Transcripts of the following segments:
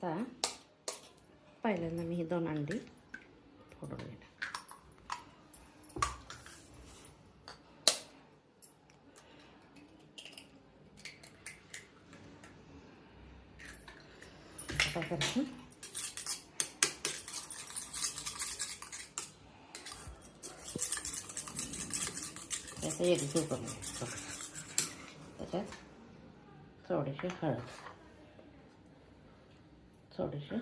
आता पहिल्यांदा मी ही 2 अंडी फोडून घेणार. काय करायचं, त्याचं एकजीव करून घ्यायचं. त्याच्यात थोडीशी हळद, थोडीशी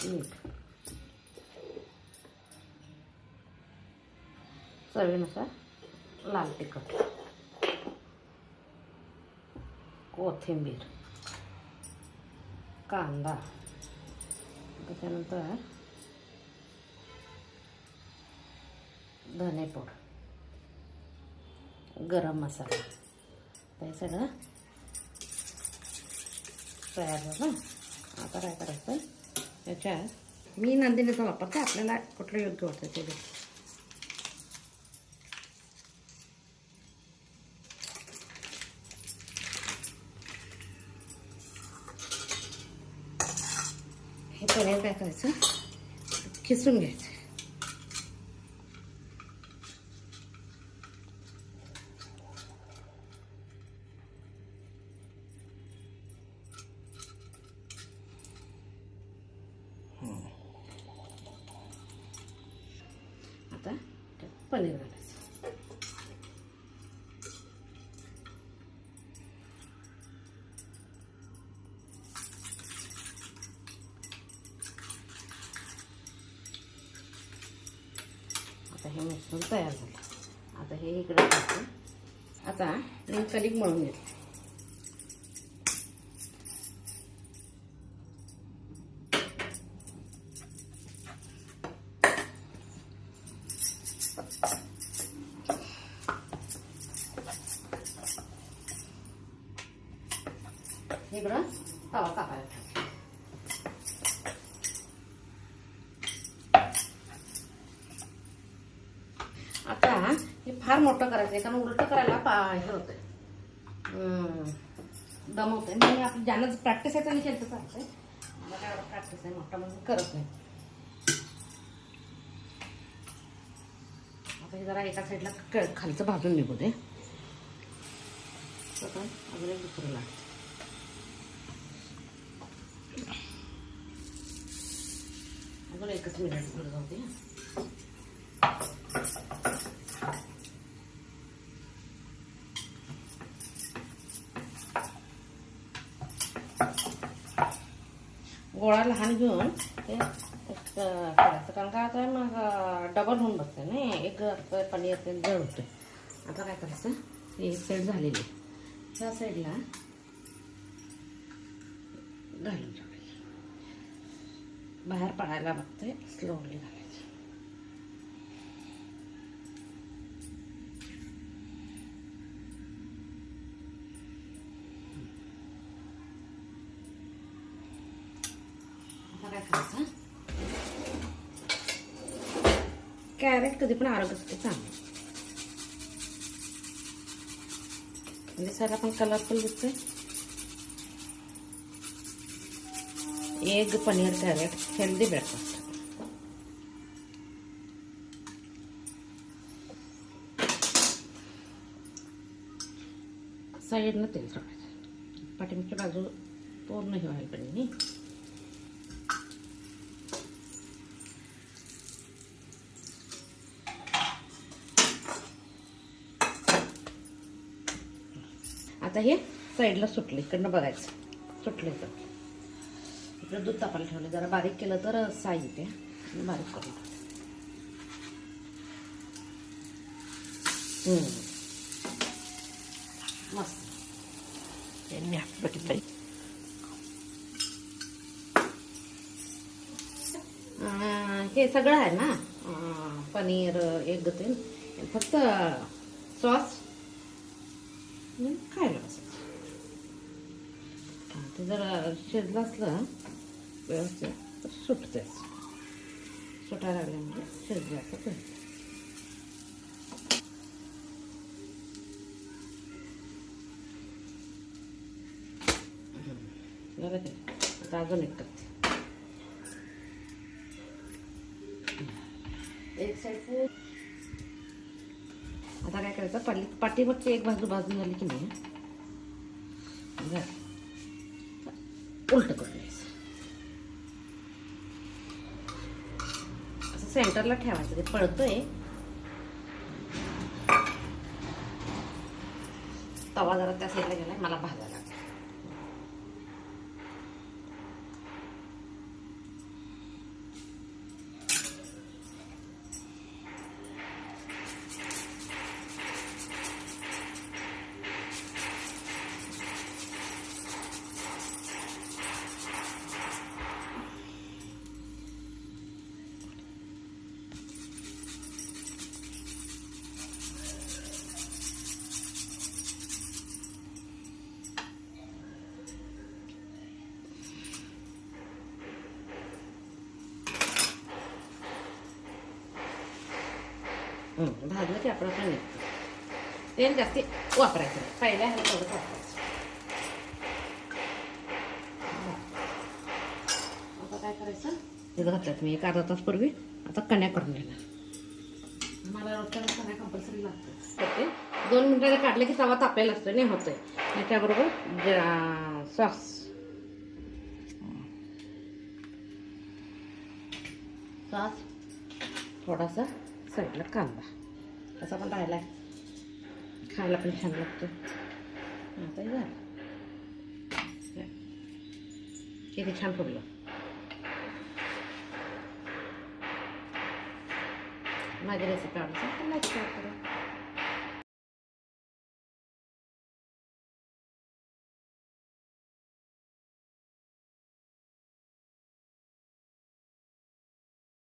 मीठ, चवीनुसार लाल तिखट, कोथिंबीर, कांदा, त्याच्यानंतर धनेपूड, गरम मसाला. हे सगळं तयार झालं. आता काय करायचं, याच्यात मी नंदिनीचा वापरते, आपल्याला कुठलं योग्य होतं ते. हे पनीर काय करायचं, खिसून घ्यायचं. आता पनीर घालायचं. आता हे मिश्रण तयार झालं. आता हे इकडे टाकू. आता मी कणिक मळून घेतली. इकडं तवा तापायला. आता हे फार मोठं करायचं आहे, कारण उलटं करायला हे होतंय, दमवतंय. म्हणजे आपण ज्यांना प्रॅक्टिस आहे त्यांनी केलं तर चालतंय. मला काय एवढं प्रॅक्टिस आहे, मोठं म्हणजे करत नाही. आता हे जरा एका साईडला खालचं भाजून निघू दे. अजून एक दुसरं लागतं. अजून एकच मिनिट जाऊ दे. गोळा लहान घेऊन ते करायचं, कारण काय आता मग डबल होऊन बसते ना, एक पनीर ते जड होते. आता काय करायचं, एक साईड झालेली, ह्या साईडला घालून टाकायचं. बाहेर पडायला बघते, स्लोली घालायचं. काय करायचं, कॅरेट कधी पण आरोग्यासाठी चांगलं, दिसायला पण कलरफुल दिसतंय. Egg, paneer, carrot healthy breakfast. साईडनं तेल सोडायचं, पाठीमागची बाजू पूर्ण हे व्हायला पाहिजे. आता हे साईडला सुटले, इकडनं बघायचं सुटले तर. इकडे दूध तापायला ठेवले, जरा बारीक केलं तर साई येते, बारीक करून. मस्त बघितलं. हे सगळं आहे ना, पनीर, एग तेल, फक्त सॉस खायला बसायचं. ते जर शिजलं असलं व्यवस्थित तर सुटतेच. सुटायला लागले म्हणजे शिजलं असं कळतं. बरं ते आता अजून एक करते. एक साईड आता काय करायचं, पाठीवरची एक बाजू झाली की नाही उलट करून घ्यायचं. असं सेंटरला ठेवायचं, ते पळतोय. तवा जरा त्या साईडला गेलाय, मला भाजायला लागला. भाजलं की आपण निघतो. तेल जास्ती वापरायचं नाही, पहिल्या ह्याला थोडं वापरायचं. आता काय करायचं, तिथं घातल्यात मी एक अर्धा तास पूर्वी. आता कण्या करून घेणार. मला रोजच्या कण्या कंपल्सरी लागतात. ते 2 मिनिटाला काढले की तवा तापायला असतो नाही होतोय. त्याच्याबरोबर सॉस, थोडासा साईडला कांदा, असा पण राहिला खायला पण छान लागतो. आता हे झालं, किती छान फुगलं. माझी रेसिपी आवडली तर लाईक करा.